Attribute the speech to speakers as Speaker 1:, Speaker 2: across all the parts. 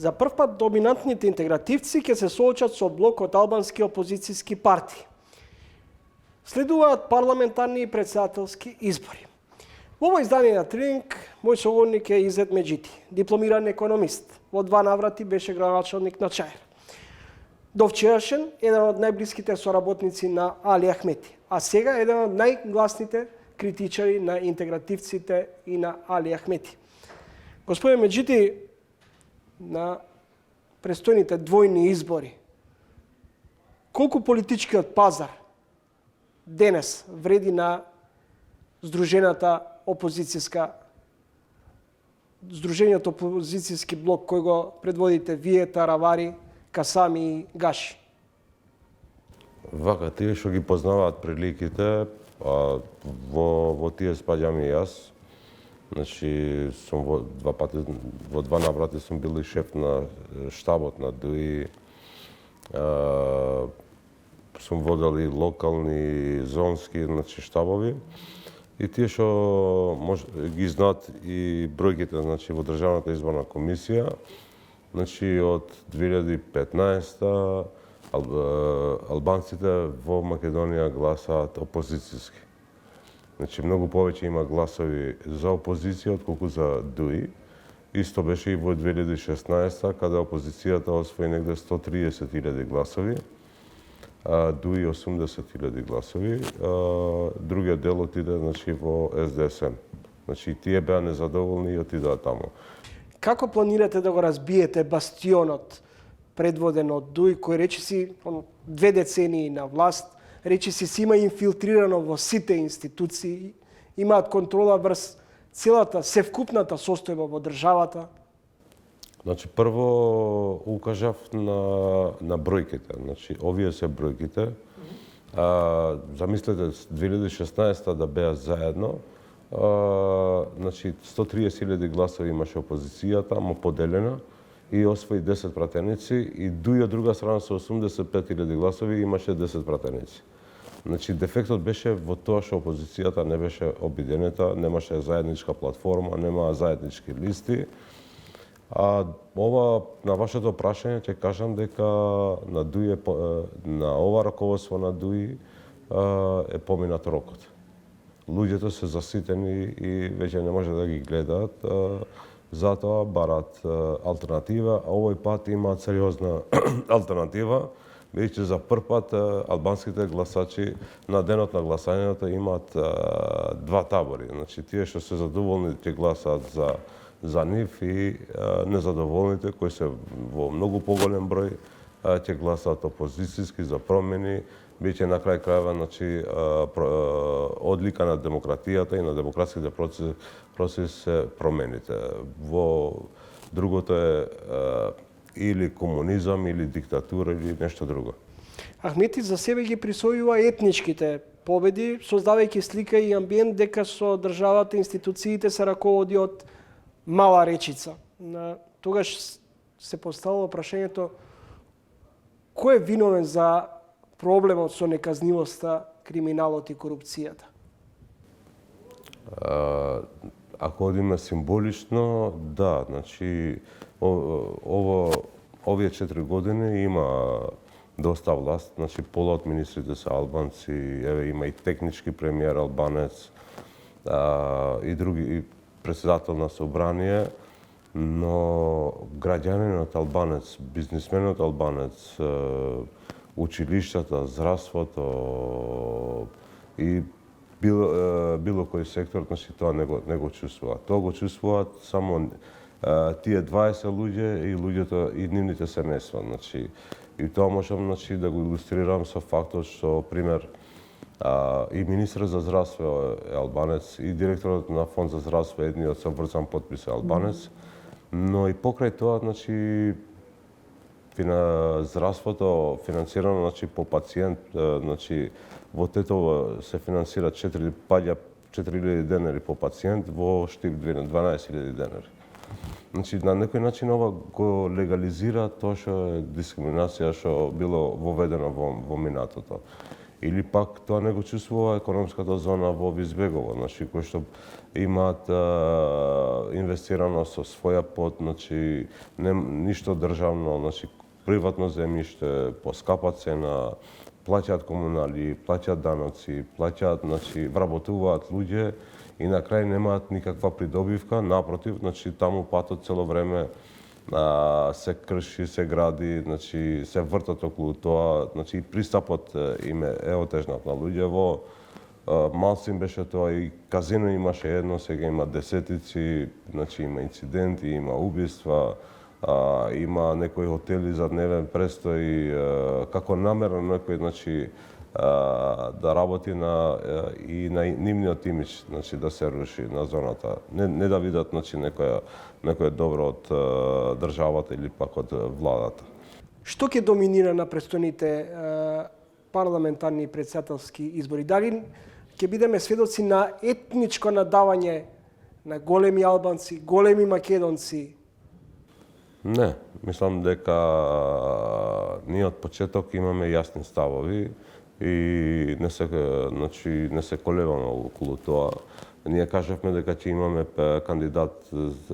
Speaker 1: За прв пат доминантните интегративци ќе се соочат со блок од албански опозицијски партии. Следуваат парламентарни и председателски избори. Во ово издание на Тренинг, мој соговорник е Изет Меджити, дипломиран економист. Во 2 наврати беше градоначалник на Чаир. До вчерашен еден од најблиските соработници на Али Ахмети, а сега еден од најгласните критичари на интегративците и на Али Ахмети. Господин Меджити, на престојните двојни избори, колку политичкиот пазар денес вреди на Сдружениот опозицијски блок кој го предводите вие, Таравари, Касами и Гаши?
Speaker 2: Вака, тие што ги познаваат приликите, во тие спаѓам и јас. Значи, сум во 2 наврати сум бил и шеф на штабот на ДУИ. Сум водел и локални, зонски, значи, штабови. И тие што ги знаат и бројките, значи, во Државната изборна комисија, значи, од 2015 албанците во Македонија гласаат опозицијски. Значи, многу повеќе има гласови за опозиција отколку за ДУИ. Исто беше и во 2016 каде опозицијата освои негде 130.000 гласови, ДУИ 80.000 гласови, другиот дел отиде, значи, во СДСМ. Значи, тие беа незадоволни и отидоа таму.
Speaker 1: Како планирате да го разбиете бастионот предводен од ДУИ, кој речиси 2 децении на власт, речиси си има инфилтрирано во сите институции, имаат контрола врз целата, севкупната состојба во државата?
Speaker 2: Значи, прво укажав на бројките. Значи, овие се бројките. Замислете, 2016 да беа заедно, значи 130.000 гласови имаше опозицијата, му поделена, и освои 10 пратеници, и ДУИ од друга страна со 85.000 гласови имаше 10 пратеници. Значи, дефектот беше во тоа што опозицијата не беше обиденета, немаше заедничка платформа, немаа заеднички листи. А ова, на вашето прашање, ќе кажам дека на ДУИ, на ова раководство на ДУИ е поминат рокот. Луѓето се заситени и веќе не може да ги гледаат, затоа барат алтернатива, а овој пат има сериозна алтернатива, бидејќи за прв пат албанските гласачи на денот на гласањето имаат 2 табори. Значи, тие што се задоволни ќе гласаат за нив и незадоволните кои се во многу поголем број ќе гласаат опозицијски за промени, бидејќи на крај крајва, значи, одлика на демократијата и на демократските процеси се промените. Во другото е или комунизам, или диктатура, или нешто друго.
Speaker 1: Ахмети за себе ги присвојува етничките победи, создавајќи слика и амбиент дека со државата институциите се раководи од мала речица. Тогаш се поставува прашањето кој е виновен за проблемот со неказнивоста, криминалот и корупцијата?
Speaker 2: Ако одиме символично, да, значи овие 4 години има доста власт, значи пола од министрите се албанци, еве има и технички премиер албанец, и други председател на собрание, но граѓанинот албанец, бизнисменот албанец, училиштата, здравството и било кој сектор, значи тоа не го чувствуваат. Тоа го чувствуваат само тие 20 луѓе и луѓето и нивните семејства, значи и тоа можам, значи, да го илустрирам со фактот што пример и министрот за здравство е албанец и директорот на фонд за здравство едниот со врзан подпис е албанец, но и покрај тоа, значи здравството финансирано, значи, по пациент, значи во Тетово се финансира 4.000 денари по пациент, во Штип 12.000 денари. Значи, на некој начин ова го легализира тоа што е дискриминација што било воведено во минатото. или пак тоа не го чувствува економската зона во Визбегово, значи кои што имаат инвестирано со своја пот, значи ништо државно, значи приватно земјиште по скапа цена, плаќаат комунали, плаќаат даноци, плаќаат, значи вработуваат луѓе и на крај немаат никаква придобивка, напротив, значи таму патот цело време се крши, се гради, значи се вртат околу тоа, значи пристапот им е отежнат на луѓе. Во Малцин беше тоа и казино имаше едно, сега има десетици, значи има инциденти, има убиства, има некои хотели за дневен престој, како намерно некој, значи да работи и на нивниот имидж, значи да се руши на зоната. Не да видат, значи некој добро од државата или пак од владата.
Speaker 1: Што ќе доминира на престојните парламентарни и председателски избори? Дали ќе бидеме сведоци на етничко надавање на големи албанци, големи македонци?
Speaker 2: Не, мислам дека ние од почеток имаме јасни ставови и не се колебаме околу тоа. Ние кажавме дека ќе имаме кандидат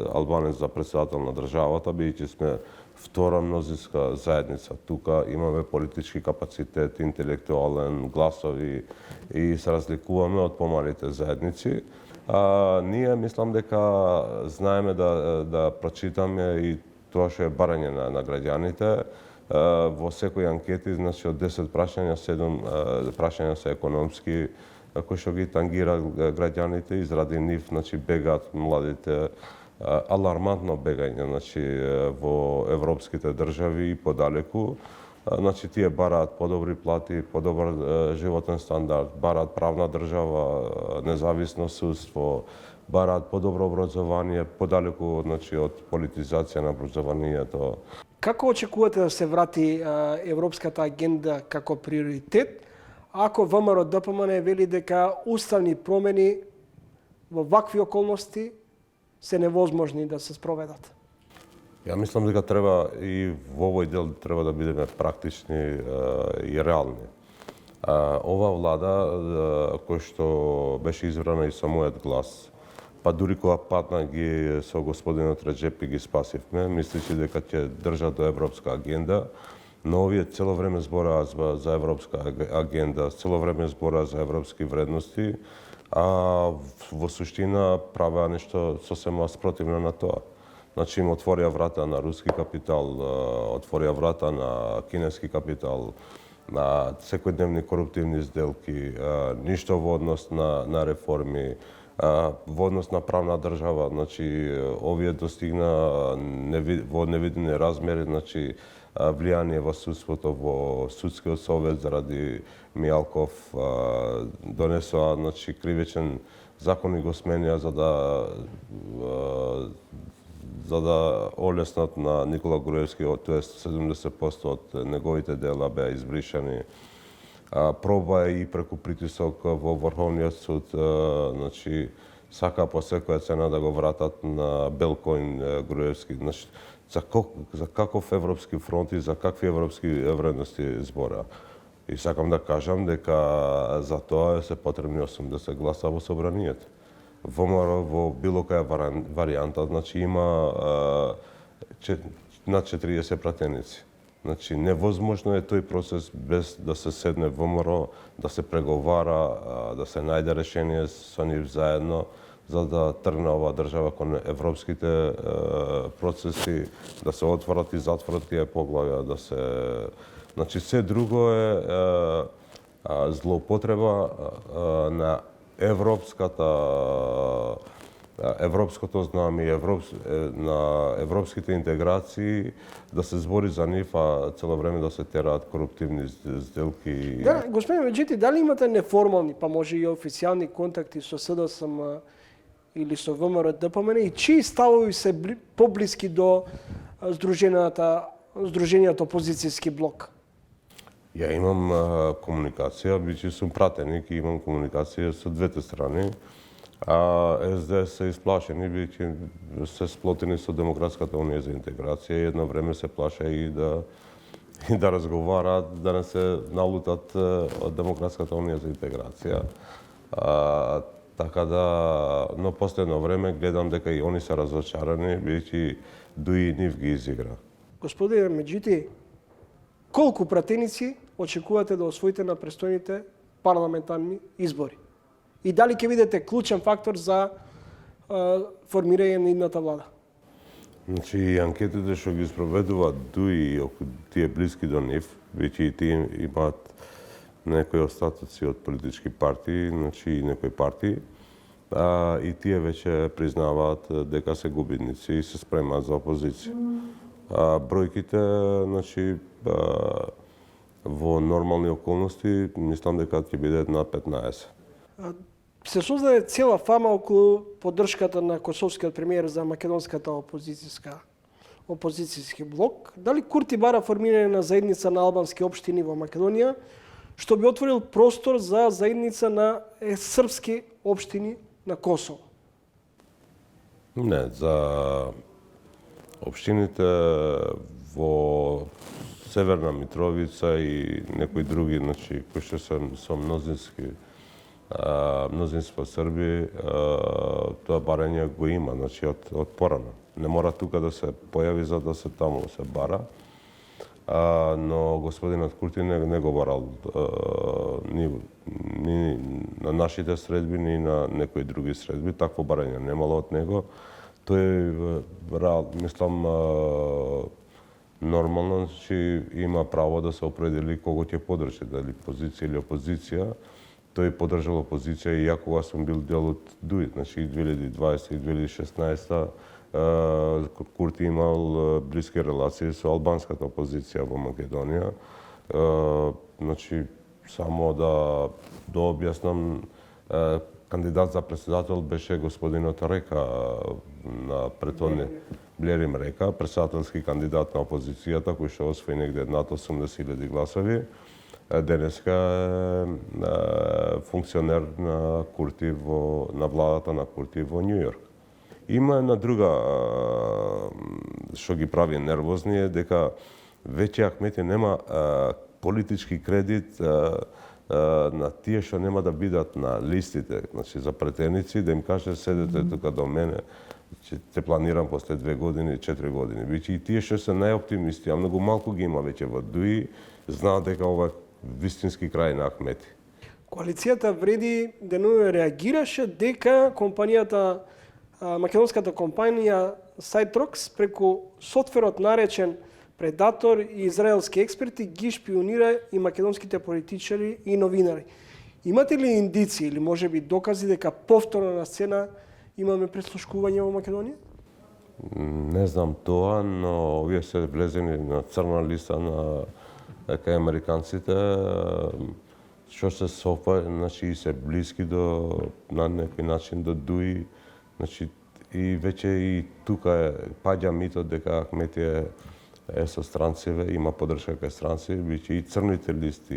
Speaker 2: албанец за председател на државата, бидејќи сме втора мнозинска заедница. Тука имаме политички капацитет, интелектуален, гласови и се разликуваме од помалите заедници. Ние мислам дека знаеме да прочитаме и тоа што е барање на граѓаните. Во секој анкети, значи од 10 прашања, 7 прашања се економски, кои што ги тангира граѓаните, изради нив, значи бегаат младите, алармантно бегање, значи во европските држави и подалеку. Значи тие бараат подобри плати, подобар животен стандард, бараат правна држава, независно судство, бараат подобро образование, подалеку, значи од политизација на образованието.
Speaker 1: Како очекувате да се врати европската агенда како приоритет, ако ВМРО ДПМН вели дека уставни промени во вакви околности се невозможни да се спроведат?
Speaker 2: Ја мислам дека треба и во овој дел треба да бидеме практични и реални. Ова влада, која што беше избрана и со мојот глас, па дури кога падна ги со господинот Реджепи ги спасивме, мислејќи дека ќе држат до европска агенда, но овие цело време збораат за европска агенда, цело време збораат за европски вредности, а во суштина правеа нешто сосема спротивно на тоа. Значи им отворија врата на руски капитал, отворија врата на кинески капитал, на секојдневни коруптивни сделки, ништо во однос на реформи, во однос на правна држава, значи овие достигна во невидени размери, значи влијание во судството, во судскиот совет заради Мијалков, донесоа, значи кривичен закон и го сменија за да олеснат на Никола Груевски, тоест 70% од неговите дела беа избришани. Проба и преку притисок во Врховниот суд, значи сака по секоја цена да го вратат на Белкоин Груевски. Значи, за каков европски фронт и за какви европски вредности збора. И сакам да кажам дека за тоа се потребни 80 гласа во собранието. ВМРО во било која варијанта, значи има над 40 пратеници. Значи невозможно е тој процес без да се седне ВМРО, да се преговара, да се најде решение со нив заедно, за да тргне оваа држава кон европските процеси, да се отворат и затворат тие поглавја, да се... Значи се друго е злоупотреба на европското знаме, на европските интеграции, да се збори за нив, а цело време да се тераат коруптивни сделки.
Speaker 1: Да, господин Меджити, дали имате неформални, па може и официјални контакти со СДСМ или со ВМРО ДПМН и чии ставови се поблиски до Сдруженијето опозицијски блок?
Speaker 2: Ја имам комуникација, бидејќи сум пратеник и имам комуникација со двете страни. СДС се исплашени, бидејќи се сплотени со Демократската унија за интеграција и едно време се плаша и да и да разговараат, да не се налутат од Демократската унија за интеграција. Така да, но последно време гледам дека и они се разочарани, бидејќи Дуи нив ги изигра.
Speaker 1: Господине Меджити, колку пратеници очекувате да освоите на престојните парламентарни избори? И дали ќе бидете клучен фактор за формирање на идната влада?
Speaker 2: Значи, анкетите што ги спроведуваат Дуи и тие блиски до нив, веќе и тие имаат некои остатоци од политички партии, значи и некои партии, и тие веќе признаваат дека се губитници и се спремаат за опозиција. Бројките, значи, во нормални околности, мислам дека ќе бидат на 15.
Speaker 1: Се создаде цела фама околу поддршката на косовскиот премиер за македонската опозицијски блок. Дали Курти бара формирање на заедница на албански општини во Македонија, што би отворил простор за заедница на српски општини на Косово?
Speaker 2: Не, за општините во Северна Митровица и некои други, значи, кои што се со мнозинство Срби, тоа барање го има, значи, од порано. Не мора тука да се појави за да се таму се бара, но господинот Курти не го барал ни на нашите средби, ни на некои други средби. Такво барање немало од него. Тој, мислам, нормално, че има право да се определи кого ќе подржи, дали позиција или опозиција. Тој подржал опозиција и ја кога сум бил дел од Дуи, значи и 2020 и 2016 Курти имал блиски релации со албанската опозиција во Македонија. Значи, само да објаснам, кандидат за председател беше господинот Река на претhodни Блерим Река, председателски кандидат на опозицијата, кој што освои негде над 80.000 гласови. Денеска е функционер на Курти на владата на Курти во Њу Јорк. Има една друга што ги прави нервозни е дека веќе Ахмети нема политички кредит на тие што нема да бидат на листите, значи за претеници, да им каже седете тука до мене, че те планирам после 2 години, 4 години. Веќе и тие што се најоптимисти, а многу малку ги има веќе во Дуи, знаат дека ова е вистински крај на Ахмети.
Speaker 1: Коалицијата Вреди денуве реагираше дека компанијата, македонската компанија Сайтрокс преку софтверот наречен Предатор и израелски експерти ги шпионира и македонските политичари и новинари. Имате ли индици или можеби докази дека повторно на сцена имаме преслушкување во Македонија?
Speaker 2: Не знам тоа, но овие се влезени на црна листа на кај американците, што се софа, значи се блиски до на некој начин до Дуи, значи и веќе и тука паѓа митот дека Ахмети е со странциве, има поддршка кај странци, биќе и црните листи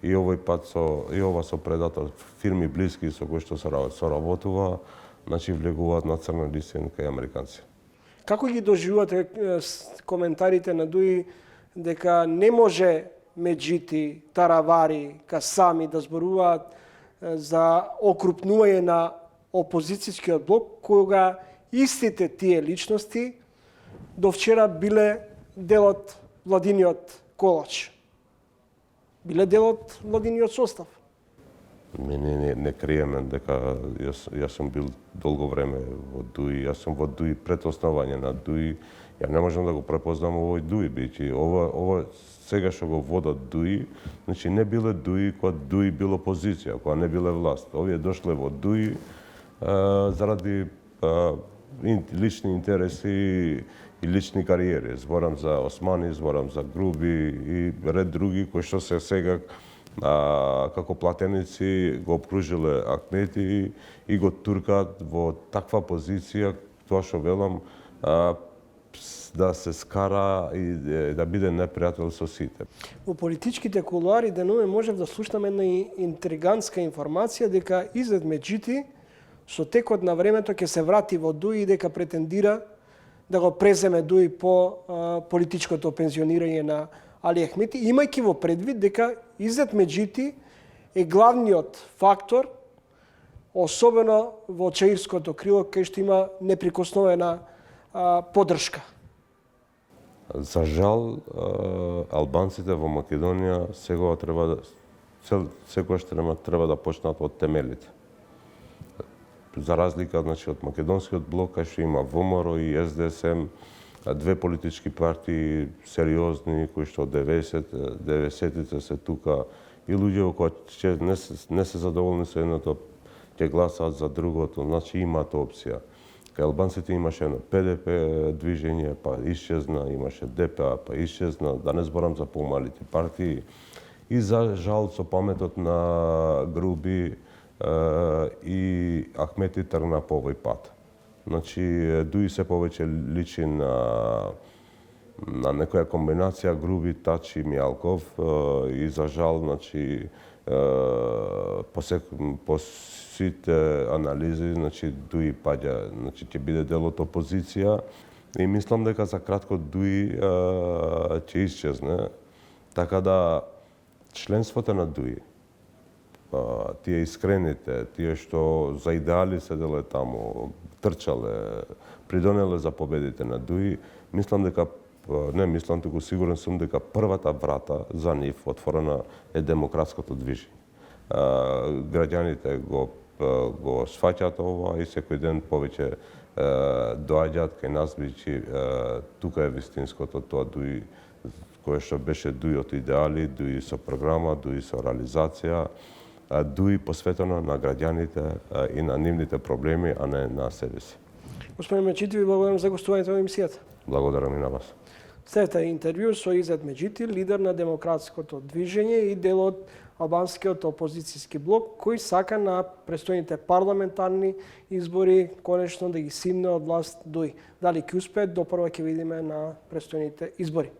Speaker 2: и овој пат ова со Предатор, фирми блиски со кои што соработува, значи влегуваат на црна листи кај американци.
Speaker 1: Како ги доживувате коментарите на Дуи дека не може Меджити, Таравари, Касами да зборуваат за окрупнување на опозицијскиот блок, кога истите тие личности до вчера биле дел од владиниот колач? Биле дел од владиниот состав?
Speaker 2: Не криеме дека јас сум бил долго време во Дуи, јас сум во Дуи пред основање на Дуи. Ја не можам да го препознам овој Дуи, бијќи ова сега што го водат Дуи, значи не биле Дуи кога Дуи било опозиција, кога не биле власт. Овие дошле во Дуи заради лични интереси и лични кариери. Зборам за Османи, зборам за Груби и ред други кои што се сега како платеници го обкружиле Ахмети и го туркаат во таква позиција, тоа што велам, да се скара и да биде непријател со сите.
Speaker 1: Во политичките кулуари денуве можев да слушнам една интригантска информација дека Изет Меджити со текот на времето ќе се врати во Дуи и дека претендира да го преземе Дуи по политичкото пензионирање на Али Ахмети, имајќи во предвид дека Изет Меджити е главниот фактор, особено во чаирското крило, кај што има неприкосновена поддршка.
Speaker 2: За жал, албанците во Македонија секогаш треба да почнат од темелите. За разлика од македонскиот блок, кај што има ВМРО и СДСМ, две политички партии сериозни, кои што од 90-тите се тука, и луѓе кои не се задоволни со едното, ќе гласаат за другото, значи имаат опција. Кај албанците имаше едно ПДП движење, па исчезна, имаше ДПА, па исчезна, да не зборам за помалите партии. И за жал со паметот на Груби и Ахмети тргна по овој пат. Значи, дуи се повеќе личи на некоја комбинација Груби, Тачи, Мијалков и за жал, значи, по сите анализи, значи, Дуи паѓа, значи, ќе биде дел од опозиција и мислам дека за кратко Дуи ќе исчезне, така да членството на Дуи, тие искрените, тие што за идеали седеле таму, трчале, придонеле за победите на Дуи, мислам дека туку сигурен сум дека првата врата за нив отворена е демократското движење. Граѓаните го сваќаат ова и секој ден повеќе доаѓаат кај нас, бидејќи тука е вистинското тоа Дуи, кое што беше Дуи од идеали, Дуи со програма, Дуи со реализација, Дуи посветено на граѓаните и на нивните проблеми, а не на себе си.
Speaker 1: Господин Меджити, ви благодарам за гостувањето во емисијата.
Speaker 2: Благодарам и на вас.
Speaker 1: Следете интервју со Изет Меджити, лидер на демократското движење и дел од албанскиот опозицијски блок, кој сака на престојните парламентарни избори конечно да ги симне од власт Дуи. Дали ќе успеат, допрва ќе видиме на престојните избори.